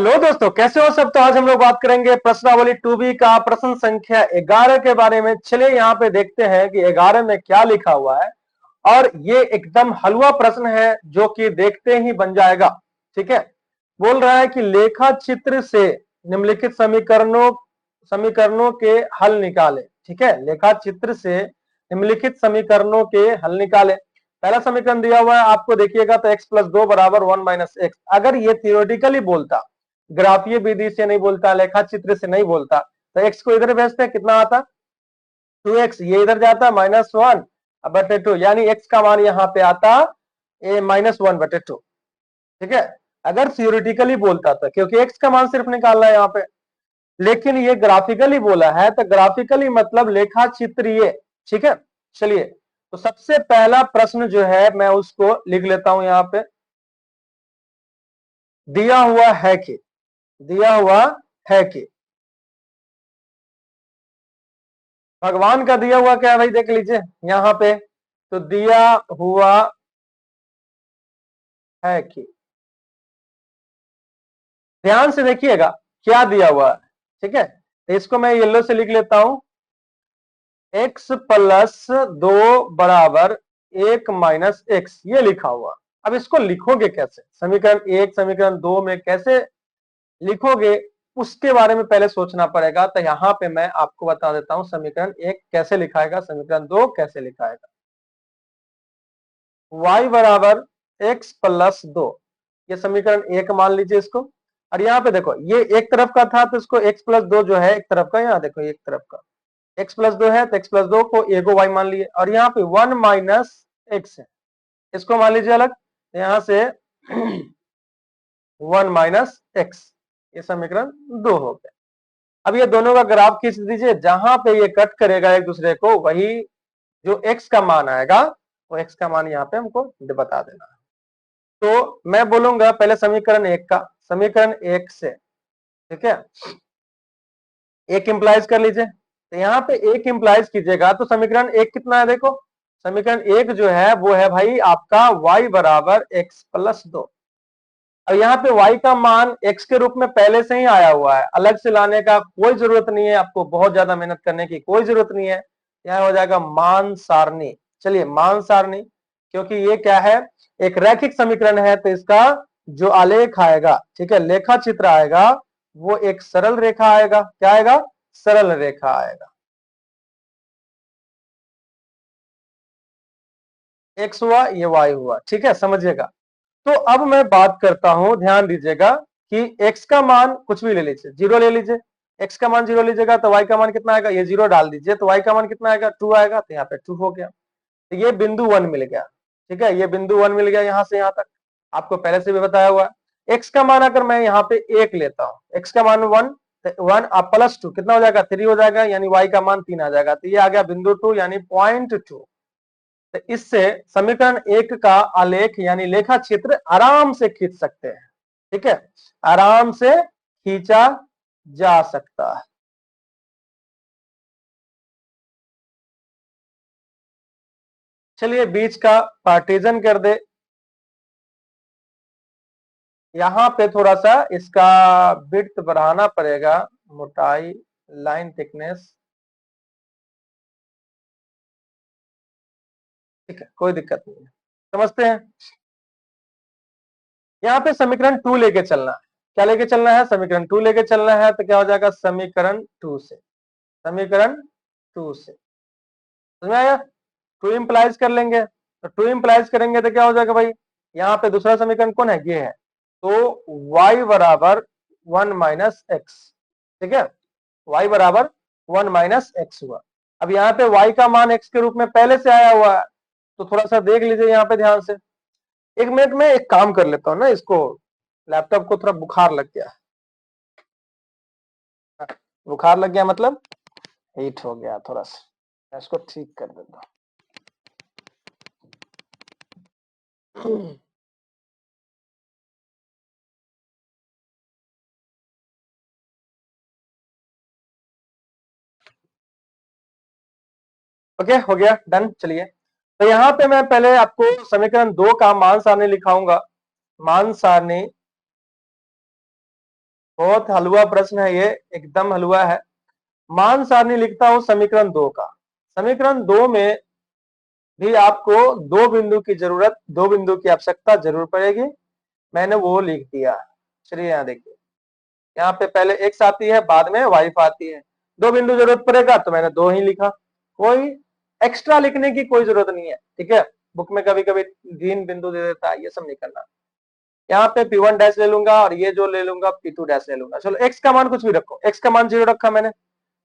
Hello दोस्तों, कैसे हो सब। तो आज हम लोग बात करेंगे प्रश्नावली 2B का प्रश्न संख्या 11 के बारे में। चलिए यहाँ पे देखते हैं कि 11 में क्या लिखा हुआ है। और ये एकदम हलवा प्रश्न है जो कि देखते ही बन जाएगा। ठीक है, बोल रहा है कि लेखा चित्र से निम्नलिखित समीकरणों समीकरणों के हल निकाले। ठीक है, लेखा चित्र से निम्नलिखित समीकरणों के हल निकाले। पहला समीकरण दिया हुआ है आपको, देखिएगा तो x + 2 = 1 - x। अगर ये थियोरेटिकली बोलता, ग्राफीय विधि से नहीं बोलता, लेखा चित्र से नहीं बोलता, तो x को इधर भेजते, कितना आता 2x, ये इधर जाता -1/2, यानी x का मान यहाँ पे आता -1/2। ठीक है, अगर थियोरेटिकली बोलता था, क्योंकि x का मान सिर्फ निकालना है यहाँ पे, लेकिन ये ग्राफिकली बोला है तो ग्राफिकली मतलब लेखा चित्रीय। ठीक है, चलिए तो सबसे पहला प्रश्न जो है मैं उसको लिख लेता हूं यहाँ पे। दिया हुआ है कि भगवान का दिया हुआ क्या है भाई, देख लीजिए यहाँ पे। तो दिया हुआ है कि, ध्यान से देखिएगा क्या दिया हुआ है। ठीक है, तो इसको मैं येलो से लिख लेता हूं, x + 2 = 1 - x, ये लिखा हुआ। अब इसको लिखोगे कैसे, समीकरण 1 समीकरण 2 में कैसे लिखोगे उसके बारे में पहले सोचना पड़ेगा। तो यहां पे मैं आपको बता देता हूं समीकरण 1 कैसे लिखाएगा, समीकरण 2 कैसे लिखाएगा। y = x + 2, ये समीकरण 1 मान लीजिए इसको। और यहाँ पे देखो ये एक तरफ का था तो इसको x + 2 जो है एक तरफ का, यहाँ देखो एक तरफ का x + 2 है तो x + 2 को a को y मान लिए। और यहाँ पे 1 - x है, इसको मान लीजिए अलग, यहाँ से 1 - x, ये समीकरण 2 हो गया। अब ये दोनों का ग्राफ खींच दीजिए, जहां पे ये कट करेगा एक दूसरे को, वही जो x का मान आएगा वो x का मान यहाँ पे हमको बता देना है। तो मैं बोलूंगा पहले समीकरण 1 का, समीकरण 1 से, ठीक है, एक इंप्लाइज कर लीजिए। तो यहाँ पे एक इंप्लाइज कीजिएगा तो समीकरण 1 कितना है, देखो समीकरण 1 जो है वो है भाई आपका y = x + 2। और यहाँ पे y का मान x के रूप में पहले से ही आया हुआ है, अलग से लाने का कोई जरूरत नहीं है, आपको बहुत ज्यादा मेहनत करने की कोई जरूरत नहीं है। यहाँ हो जाएगा मान सारणी। चलिए मान सारणी, क्योंकि ये क्या है, एक रैखिक समीकरण है तो इसका जो आलेख आएगा, ठीक है, लेखा चित्र आएगा, वो एक सरल रेखा आएगा। क्या आएगा, सरल रेखा आएगा। x हुआ, ये y हुआ, ठीक है, समझिएगा। तो अब मैं बात करता हूं, ध्यान दीजिएगा कि x का मान कुछ भी ले लीजिए, 0 ले लीजिए, x का मान 0 लीजिएगा तो y का मान कितना आएगा, ये 0 डाल दीजिए तो y का मान कितना आएगा, 2 आएगा। तो यहाँ पे 2 हो गया, तो ये बिंदु 1 मिल गया। ठीक है, ये बिंदु 1 मिल गया यहां से यहां तक, आपको पहले से भी बताया हुआ है। x का मान अगर मैं यहाँ पे 1 लेता हूं, x का मान 1, तो 1 आप +2 कितना हो जाएगा, 3 हो जाएगा, यानी y का मान 3 आ जाएगा। तो ये आ गया बिंदु 2 यानी पॉइंट 2। तो इससे समीकरण 1 का आलेख यानी लेखा चित्र आराम से खींच सकते हैं। ठीक है, आराम से खींचा जा सकता है। चलिए बीच का पार्टीशन कर दे, यहां पे थोड़ा सा इसका विड्थ बढ़ाना पड़ेगा, मोटाई, लाइन थिकनेस। ठीक है, कोई दिक्कत नहीं है, समझते हैं। यहाँ पे समीकरण 2 लेके चलना है, क्या लेके चलना है, समीकरण 2 लेके चलना है। तो क्या हो जाएगा, समीकरण 2 से, समीकरण 2 से, समझ में आया। 2 इंप्लाइज कर लेंगे, तो 2 इंप्लाइज करेंगे तो क्या हो जाएगा भाई, यहाँ पे दूसरा समीकरण कौन है, ये है। तो y = 1 - x, ठीक है, y = 1 - x हुआ। अब यहाँ पे y का मान x के रूप में पहले से आया हुआ है, तो थोड़ा सा देख लीजिए यहाँ पे ध्यान से। 1 मिनट में एक काम कर लेता हूँ ना, इसको लैपटॉप को थोड़ा बुखार लग गया, बुखार लग गया मतलब हीट हो गया थोड़ा सा, मैं इसको ठीक कर देता हूँ। ओके, हो गया, डन। चलिए तो यहाँ पे मैं पहले आपको समीकरण 2 का मान सारणी लिखाऊंगा। मान सारणी बहुत हलवा प्रश्न है ये, एकदम हलवा है। मान सारणी लिखता हूं समीकरण 2 का। समीकरण 2 में भी आपको दो बिंदु की जरूरत, दो बिंदु की आवश्यकता जरूर पड़ेगी। मैंने वो लिख दिया। चलिए यहाँ देखिए, यहाँ पे पहले एक्स आती है, बाद में वाइफ आती है। दो बिंदु जरूरत पड़ेगा तो मैंने दो ही लिखा, कोई एक्स्ट्रा लिखने की कोई जरूरत नहीं है, ठीक है। बुक में कभी कभी 3 बिंदु दे देता है, ये सब नहीं करना। यहाँ पे P1 डैश ले लूंगा और ये जो ले लूंगा P2 डैश ले लूंगा। चलो एक्स का मान कुछ भी रखो, एक्स का मान 0 रखा मैंने,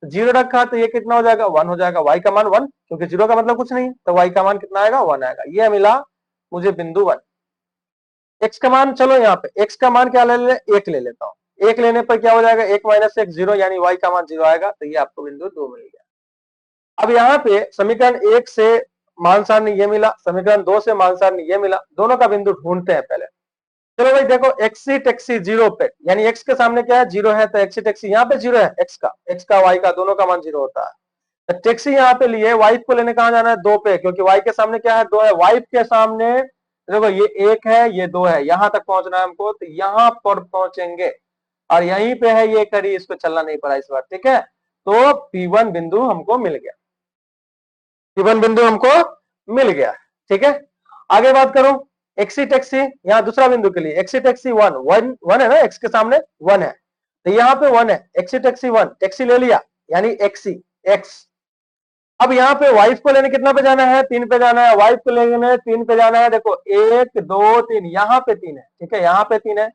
0 रखा तो ये कितना हो जाएगा, 1 हो जाएगा। वाई का मान 1, क्योंकि 0 का मतलब कुछ नहीं, तो वाई का मान कितना आएगा, 1 आएगा। ये मिला मुझे बिंदु 1। एक्स का मान, चलो यहाँ पे एक्स का मान क्या ले ले, 1 ले लेता हूँ। 1 लेने पर क्या हो जाएगा, 1 माइनस 1 0, यानी वाई का मान 0 आएगा। तो ये आपको बिंदु 2 मिल गया। अब यहाँ पे समीकरण 1 से मान सारणी ये मिला, समीकरण 2 से मान सारणी ये मिला, दोनों का बिंदु ढूंढते हैं पहले। चलो भाई देखो, एक्सी टेक्सी 0 पे, यानी एक्स के सामने क्या है, 0 है, तो एक्सी टेक्सी यहाँ पे 0 है, एक्स का वाई का दोनों का मान 0 होता है। तो टैक्सी यहाँ पे लिए, वाइफ को लेने कहा जाना है 2 पे, क्योंकि वाई के सामने क्या है, 2 है। वाइफ के सामने देखो ये 1 है, ये 2 है, यहां तक पहुंचना है हमको, तो यहां पर पहुंचेंगे और यहीं पे है ये कड़ी, इस पे चलना नहीं पड़ा इस बार, ठीक है। तो P1 बिंदु हमको मिल गया, P1 बिंदु हमको मिल गया, ठीक है। आगे बात करूं, एक्सी टैक्सी, यहाँ दूसरा बिंदु के लिए एक्सी टैक्सी 1 है ना, एक्स के सामने 1 है, तो यहाँ पे 1 है। एक्सी टैक्सी 1, टैक्सी ले लिया, यानी एक्सी एक्स। अब यहाँ पे वाइफ को लेने कितना पे जाना है, 3 पे जाना है। वाइफ को लेने 3 पे जाना है, देखो 1 2 3, यहाँ पे 3 है, ठीक है, यहाँ पे 3 है।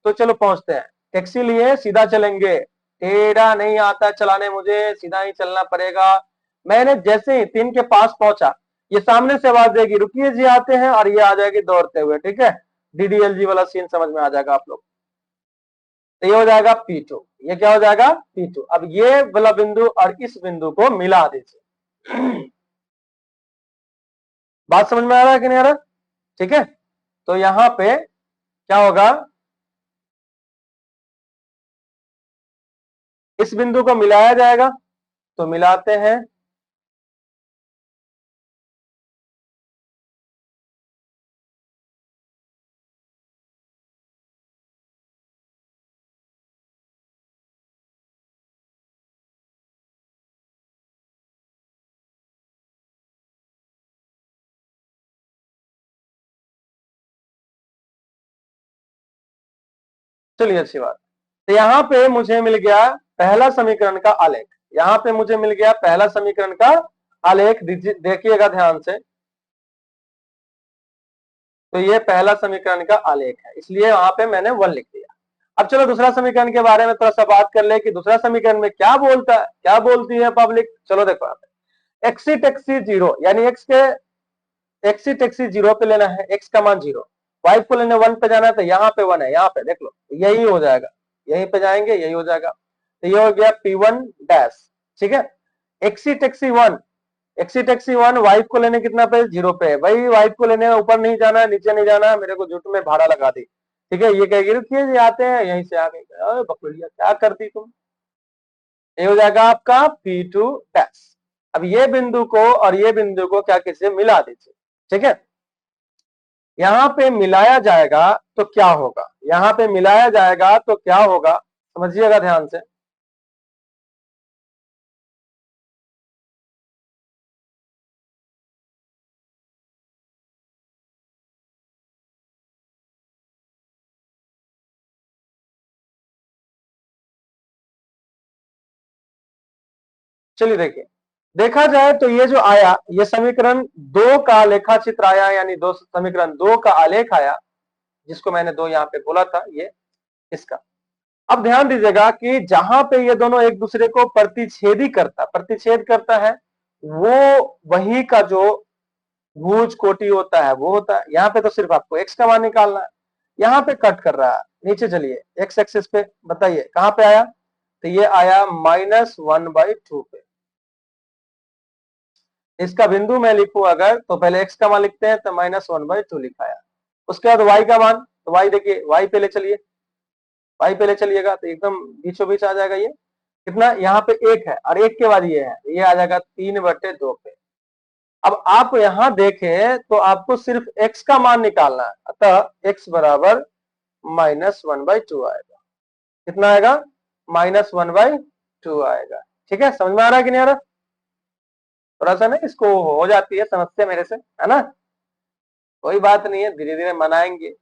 तो चलो पहुंचते हैं, टैक्सी लिए सीधा चलेंगे, टेढ़ा नहीं आता चलाने, मुझे सीधा ही चलना पड़ेगा। मैंने जैसे ही 3 के पास पहुंचा, ये सामने से आवाज देगी रुकिए जी आते हैं, और ये आ जाएगी दौड़ते हुए, ठीक है। डीडीएलजी वाला सीन समझ में आ जाएगा आप लोग। तो ये हो जाएगा P2, ये क्या हो जाएगा P2। अब ये वाला बिंदु और इस बिंदु को मिला दीजिए। बात समझ में आ रहा है कि नहीं आ रहा, ठीक है। तो यहां पे क्या होगा, इस बिंदु को मिलाया जाएगा, तो मिलाते हैं। चलिए अच्छी बात। तो यहां पे मुझे मिल गया पहला समीकरण का आलेख, यहां पे मुझे मिल गया पहला समीकरण का आलेख, देखिएगा ध्यान से। तो ये पहला समीकरण का आलेख है, इसलिए वहां पे मैंने 1 लिख दिया। अब चलो दूसरा समीकरण के बारे में थोड़ा सा बात कर ले कि दूसरा समीकरण में क्या बोलता है, क्या बोलती है पब्लिक। चलो देखो, एक्सी टैक्सी 0, यानी एक्स के एक्सी टैक्सी 0 पे लेना है, एक्स का मान 0। वाइफ को लेने 1 पे जाना है, तो यहाँ पे 1 है, यहाँ पे देख लो, यही हो जाएगा, यहीं पे जाएंगे यही हो जाएगा। तो ये हो गया P1 डैश, ठीक है। एक्सी टैक्सी 1, एक्सी टैक्सी 1 वाइफ को लेने कितना पे, 0 पे है भाई। वाइफ को लेने ऊपर नहीं जाना है, नीचे नहीं जाना है, मेरे को जुट में भाड़ा लगा दी, ठीक है। ये कहेगी रुकिए जी आते हैं, यहीं से आ गई, बकरिया क्या कर दी तुम। ये हो जाएगा आपका P2 डैश। अब ये बिंदु को और ये बिंदु को क्या किसी मिला दीजिए, ठीक है। यहां पे मिलाया जाएगा तो क्या होगा, यहां पे मिलाया जाएगा तो क्या होगा, समझिएगा ध्यान से। चलिए देखिए, देखा जाए तो ये जो आया, ये समीकरण 2 का लेखा चित्र आया, यानी दो समीकरण 2 का आलेख आया, जिसको मैंने 2 यहाँ पे बोला था, ये इसका। अब ध्यान दीजिएगा कि जहां पे ये दोनों एक दूसरे को प्रतिच्छेद करता है, वो वही का जो भुज कोटि होता है वो होता है। यहाँ पे तो सिर्फ आपको एक्स का मान निकालना है, यहाँ पे कट कर रहा है। नीचे चलिए, एक्स एक्सिस पे बताइए कहां पे आया, तो ये आया -1/2 पे। इसका बिंदु मैं लिखूं अगर, तो पहले एक्स का मान लिखते हैं, तो -1/2 लिखाया। उसके बाद वाई का मान, तो वाई देखिए, वाई पे ले चलिए, वाई पे ले चलिएगा तो एकदम बीचों बीच आ जाएगा। ये कितना, यहाँ पे 1 है और 1 के बाद ये है, ये आ जाएगा 3/2 पे। अब आप यहां देखें तो आपको सिर्फ x का मान निकालना है, अतः x बराबर -1/2 आएगा। कितना आएगा, -1/2 आएगा। ठीक है, समझ में आ रहा है कि नहीं आ रहा? थोड़ा सा ना इसको हो जाती है समस्या मेरे से, है ना, कोई बात नहीं है, धीरे धीरे मनाएंगे,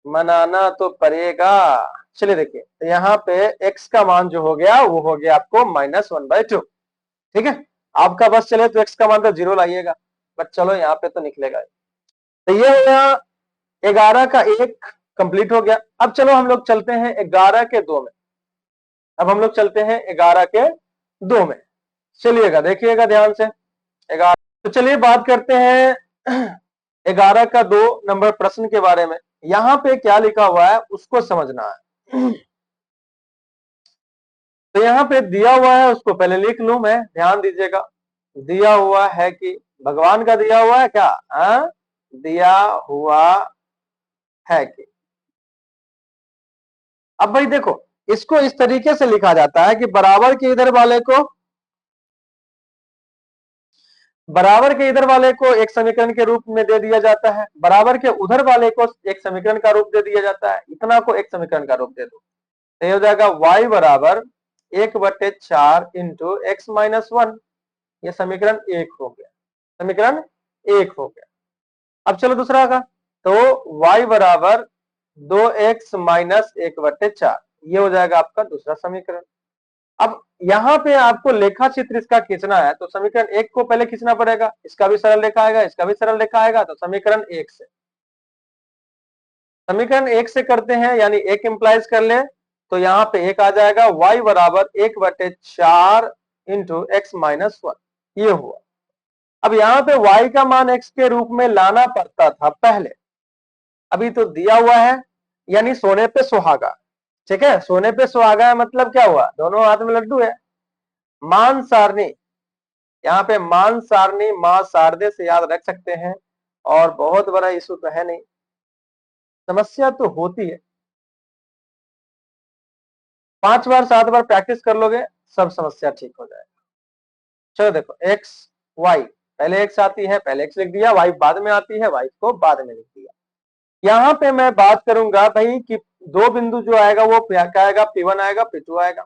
मनाना तो पड़ेगा। चलिए देखिए, तो यहाँ पे x का मान जो हो गया वो हो गया आपको -1/2। ठीक है, आपका बस चले तो x का मान तो 0 लाइएगा, बट चलो यहाँ पे तो निकलेगा। तो ये हो गया 11 का 1 कंप्लीट हो गया। अब चलो हम लोग चलते हैं 11 के 2 में। अब हम लोग चलते हैं 11 के 2 में। चलिएगा, देखिएगा ध्यान से 11। तो चलिए बात करते हैं 11 का 2 नंबर प्रश्न के बारे में। यहाँ पे क्या लिखा हुआ है उसको समझना है। तो यहाँ पे दिया हुआ है, उसको पहले लिख लूं मैं, ध्यान दीजिएगा। दिया हुआ है कि भगवान का दिया हुआ है क्या, दिया हुआ है कि, अब भाई देखो, इसको इस तरीके से लिखा जाता है कि बराबर के इधर वाले को, बराबर के इधर वाले को एक समीकरण के रूप में दे दिया जाता है, बराबर के उधर वाले को एक समीकरण का रूप दे दिया जाता है, इतना को एक समीकरण का रूप दे दो, तो ये हो जाएगा y बराबर 1/4 इंटू एक्स माइनस 1। ये समीकरण 1 हो गया, समीकरण 1 हो गया। अब चलो दूसरा का, तो y बराबर 2x माइनस 1/4, ये हो जाएगा आपका दूसरा समीकरण। अब यहाँ पे आपको लेखा चित्र इसका खींचना है, तो समीकरण 1 को पहले खींचना पड़ेगा, इसका भी सरल रेखा आएगा, इसका भी सरल रेखा आएगा, तो समीकरण 1 से, समीकरण 1 से करते हैं, यानी 1 इंप्लाइज कर ले, तो यहाँ पे 1 आ जाएगा, y बराबर 1/4 इंटू एक्स माइनस 1, ये हुआ। अब यहाँ पे y का मान x के रूप में लाना पड़ता था पहले, अभी तो दिया हुआ है, यानी सोने पे सुहागा। ठीक है, सोने पे सुहागा है मतलब क्या हुआ, दोनों हाथ में लड्डू है। मान सारणी, यहाँ पे मान सारणी मां शारदे से याद रख सकते हैं, और बहुत बड़ा इशू तो है नहीं, समस्या तो होती है, 5 बार 7 बार प्रैक्टिस कर लोगे सब समस्या ठीक हो जाएगा। चलो देखो, x y, पहले x आती है, पहले x लिख दिया, y बाद में आती है, y को बाद में लिख दिया। यहाँ पे मैं बात करूंगा भाई कि दो बिंदु जो आएगा वो क्या आएगा, P1 आएगा, P2 आएगा।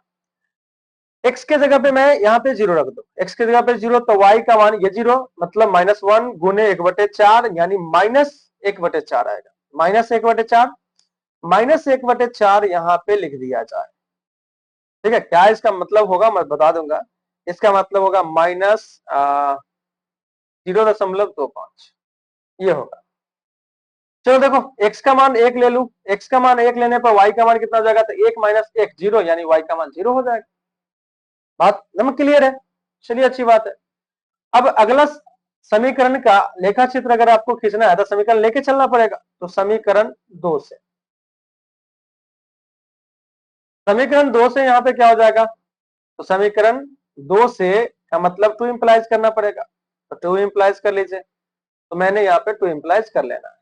x के जगह पे मैं यहाँ पे 0 रख दो, x के जगह पे 0, तो y का मान ये 0 मतलब -1 गुने 1/4, यानी -1/4 आएगा, -1/4, -1/4 यहाँ पे लिख दिया जाए। ठीक है, क्या इसका मतलब होगा मैं बता दूंगा, इसका मतलब होगा -0.25, ये होगा। चलो देखो, x का मान 1 ले लू, x का मान 1 लेने पर y का मान कितना हो जाएगा, तो 1 - 1 0, यानी y का मान 0 हो जाएगा। बात नमक क्लियर है, चलिए अच्छी बात है। अब अगला समीकरण का लेखा चित्र अगर आपको खींचना है तो समीकरण लेके चलना पड़ेगा, तो समीकरण 2 से, समीकरण 2 से यहाँ पे क्या हो जाएगा, तो समीकरण 2 से का मतलब 2 इंप्लाइज करना पड़ेगा, तो 2 इंप्लाइज कर लीजिए, तो मैंने यहाँ पे 2 इंप्लाइज कर लेना है।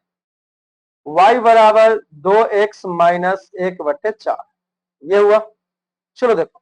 y बराबर 2x माइनस 1/4, ये हुआ। चलो देखो,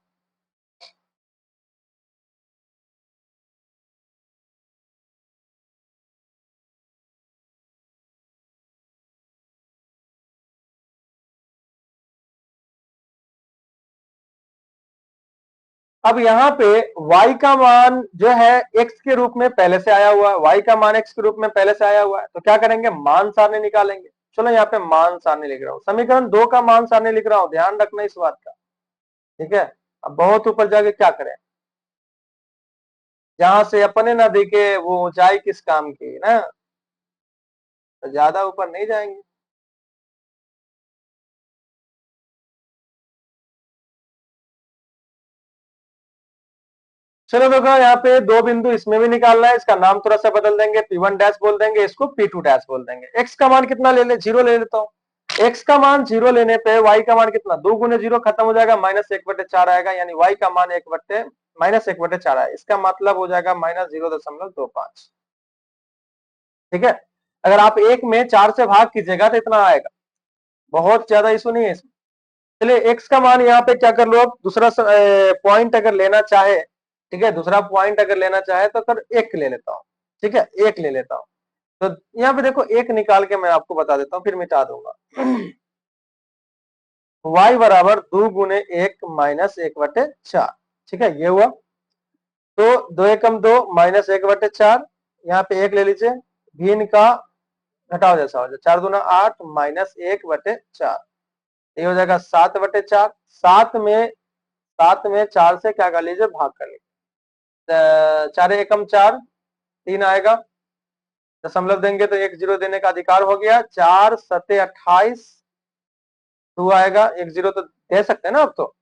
अब यहाँ पे y का मान जो है x के रूप में पहले से आया हुआ है, y का मान x के रूप में पहले से आया हुआ है, तो क्या करेंगे, मान सारणी निकालेंगे। चलो यहाँ पे मान सारणी लिख रहा हूँ, समीकरण 2 का मान सारणी लिख रहा हूँ, ध्यान रखना इस बात का। ठीक है, अब बहुत ऊपर जाके क्या करें, जहां से अपने ना दिखे वो ऊंचाई किस काम की ना, तो ज्यादा ऊपर नहीं जाएंगे। चलो देखो, यहाँ पे दो बिंदु इसमें भी निकालना है, इसका नाम थोड़ा सा बदल देंगे, P1 डैश बोल देंगे, इसको P2 डैश बोल देंगे। x का मान कितना ले ले, 0 ले लेता हूँ। x का मान 0 लेने पे y का मान कितना, 2 गुने 0 खत्म हो जाएगा, -1/4 आएगा, यानी y का मान -1/4 है, इसका मतलब हो जाएगा -0.25। ठीक है, अगर आप 1 में 4 से भाग कीजिएगा तो इतना आएगा, बहुत ज्यादा इशू नहीं है इसमें। चलिए x का मान यहाँ पे क्या कर लो, अब दूसरा पॉइंट अगर लेना चाहे, ठीक है, दूसरा पॉइंट अगर लेना चाहे तो कर 1 ले लेता हूँ। ठीक है, 1 ले लेता हूँ, तो यहाँ पे देखो 1 निकाल के मैं आपको बता देता हूँ, फिर मिटा दूंगा। y बराबर 2 गुने 1 माइनस 1/4। ठीक है, ये हुआ। तो 2 एकम 2 माइनस 1/4, यहाँ पे 1 ले लीजिए, भिन्न का घटाओ जैसा हो जाए, 4 दूना 8 माइनस 1/4, ये हो जाएगा 7/4। 7 में 4 से क्या कर लीजिए, भाग कर लीजिए, 4 एकम 4, 3 आएगा, दशमलव देंगे तो 1 जीरो देने का अधिकार हो गया, 4 सते 28, 2 आएगा, 1 जीरो तो दे सकते हैं ना अब तो,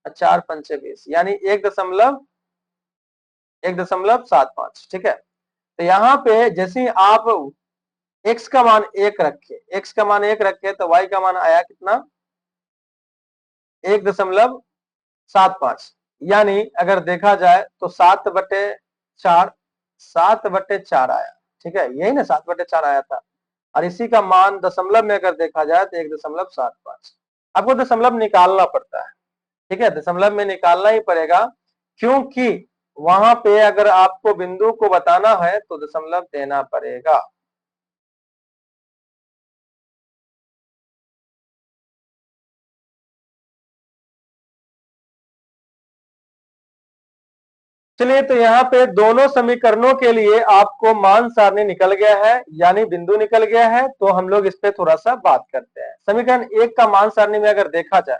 4 पंचे 20, यानी 1.75। ठीक है, तो यहाँ पे जैसे ही आप x का मान 1 रखे, x का मान 1 रखे तो y का मान आया कितना, 1.75, यानी अगर देखा जाए तो 7/4 आया। ठीक है, यही ना 7/4 आया था, और इसी का मान दशमलव में अगर देखा जाए तो 1.75। आपको दशमलव निकालना पड़ता है। ठीक है, दशमलव में निकालना ही पड़ेगा, क्योंकि वहां पे अगर आपको बिंदु को बताना है तो दशमलव देना पड़ेगा। चलिए, तो यहाँ पे दोनों समीकरणों के लिए आपको मान सारणी निकल गया है, यानी बिंदु निकल गया है, तो हम लोग इस पे थोड़ा सा बात करते हैं। समीकरण 1 का मान सारणी में अगर देखा जाए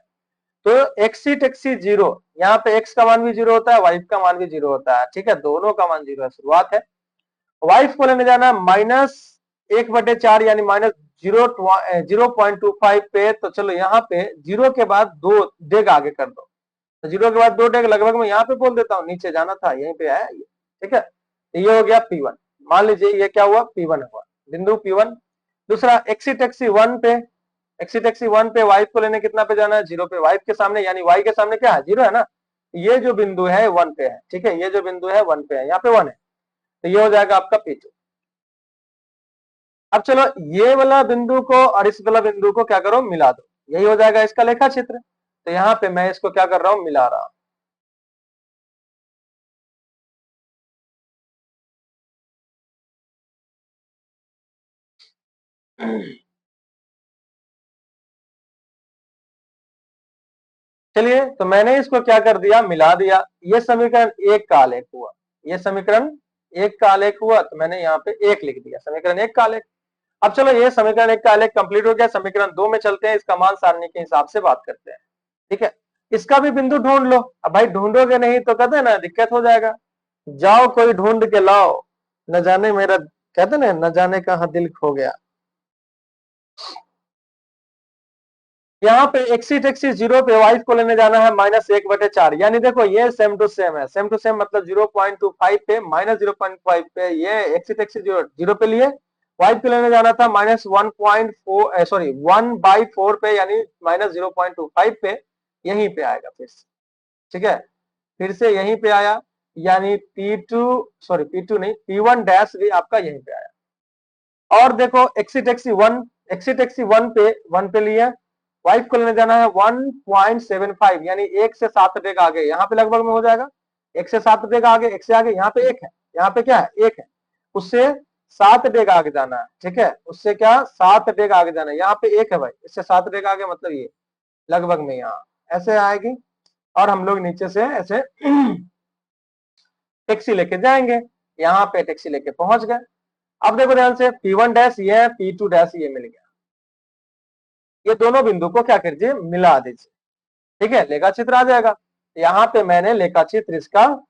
तो एक्सी टेक्सी 0, यहाँ पे x का मान भी 0 होता है, y का मान भी 0 होता है। ठीक है, दोनों का मान 0 है, शुरुआत है। y को लेने जाना है -1/4, यानी -0.25 पे, तो चलो यहाँ पे 0 के बाद 2 डेग आगे कर दो, तो 0 के बाद 2 डेग लगभग मैं यहाँ पे बोल देता हूँ, नीचे जाना था, यहीं पे आया ये। ठीक है, तो ये हो गया P1, मान लीजिए ये क्या हुआ, P1 हुआ, बिंदु P1। दूसरा एक्सी टेक्सी 1 पे, एक्सी टेक्सी 1 पे y को लेने कितना पे जाना है, 0 पे, y के सामने, यानी y के सामने क्या है, 0 है ना, ये जो बिंदु है 1 पे है। ठीक है, ये जो बिंदु है 1 पे है, यहाँ पे 1 है, तो ये हो जाएगा आपका P2। अब चलो ये वाला बिंदु को और इस वाला बिंदु को क्या करो, मिला दो, यही हो जाएगा इसका लेखा चित्र। तो यहाँ पे मैं इसको क्या कर रहा हूं, मिला रहा हूं। चलिए, तो मैंने इसको क्या कर दिया, मिला दिया, ये समीकरण 1 का आलेख हुआ, ये समीकरण 1 का आलेख हुआ, तो मैंने यहाँ पे 1 लिख दिया, समीकरण 1 का आलेख। अब चलो ये समीकरण 1 का आलेख कंप्लीट हो गया, समीकरण 2 में चलते हैं, इसका मान सारणी के हिसाब से बात करते हैं। ठीक है, इसका भी बिंदु ढूंढ लो। अब भाई ढूंढोगे नहीं तो कहते हैं ना दिक्कत हो जाएगा, जाओ कोई ढूंढ के लाओ, न जाने मेरा, कहते ना, न जाने कहां दिल खो गया। यहाँ पे एक्सी टेक्सी 0 पे y को लेने जाना है -1/4, यानी देखो ये सेम टू सेम है, सेम टू सेम मतलब 0.25 पे -0.5 पे, ये एक्सी टेक्सी 0 पे लिए, y को लेने जाना था -1.4 सॉरी 1/4 पे, यानी -0.25 पे, यहीं पे आएगा फिर से। ठीक है, फिर से यहीं पे आया, यानी P2 सॉरी P2 नहीं, P1 डैश भी आपका यहीं पे आया। और देखो एक्सी टेक्सी 1 पे लिए, वाइफ को लेने जाना है 1.75, यानी 1 से 7 डेग आगे, यहाँ पे लगभग में हो जाएगा, 1 से 7 डेग आगे, 1 से आगे, यहाँ पे 1 है, यहाँ पे क्या है, 1 है, उससे 7 डेग आगे जाना है। ठीक है, उससे क्या 7 डेग आगे जाना है, यहाँ पे 1 है भाई, इससे 7 डेग आगे मतलब ये लगभग में यहाँ ऐसे आएगी, और हम लोग नीचे से ऐसे टैक्सी लेके जाएंगे, यहाँ पे टैक्सी लेके पहुंच गए। अब देखो ध्यान से, P1 डैश ये है, P2 डैश ये मिल गया, ये दोनों बिंदु को क्या कीजिए, मिला दीजिए। ठीक है, लेखा चित्र आ जाएगा, यहाँ पे मैंने लेखा चित्र इसका,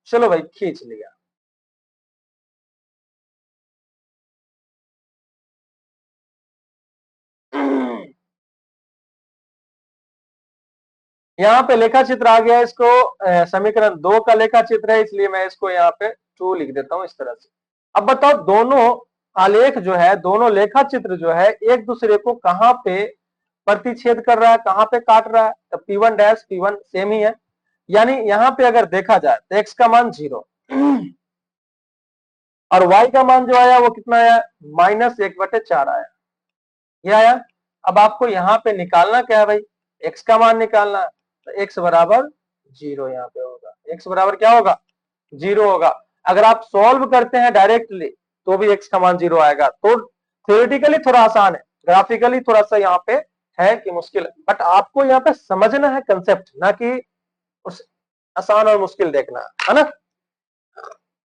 चलो भाई खींच लिया। यहाँ पे लेखा चित्र आ गया, इसको समीकरण 2 का लेखा चित्र है, इसलिए मैं इसको यहाँ पे 2 लिख देता हूं इस तरह से। अब बताओ दोनों आलेख जो है, दोनों लेखा चित्र जो है, एक दूसरे को कहां पे प्रतिच्छेद कर रहा है, कहां पे काट रहा है, तो P1 डैश P1 सेम ही है, यानी यहाँ पे अगर देखा जाए तो x का मान 0 और y का मान जो आया वो कितना आया, -1/4 आया, ये आया। अब आपको यहाँ पे निकालना क्या है भाई, x का मान निकालना है, तो x बराबर 0 यहाँ पे होगा, x बराबर क्या होगा, 0 होगा। अगर आप सॉल्व करते हैं डायरेक्टली तो भी x का मान 0 आएगा, तो थ्योरेटिकली थोड़ा आसान है, ग्राफिकली थोड़ा सा यहाँ पे है कि मुश्किल है, बट आपको यहाँ पे समझना है कंसेप्ट, ना कि उस आसान और मुश्किल देखना, है ना।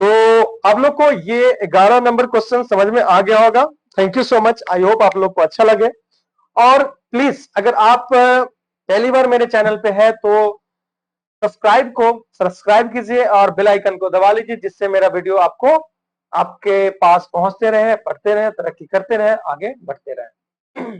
तो आप लोग को ये 11 नंबर क्वेश्चन समझ में आ गया होगा। Thank you so much, I hope आप लोग को अच्छा लगे। और प्लीज अगर आप पहली बार मेरे चैनल पे है तो सब्सक्राइब कीजिए और बेल आइकन को दबा लीजिए, जिससे मेरा वीडियो आपको आपके पास पहुंचते रहे, पढ़ते रहे, तरक्की करते रहे, आगे बढ़ते रहे।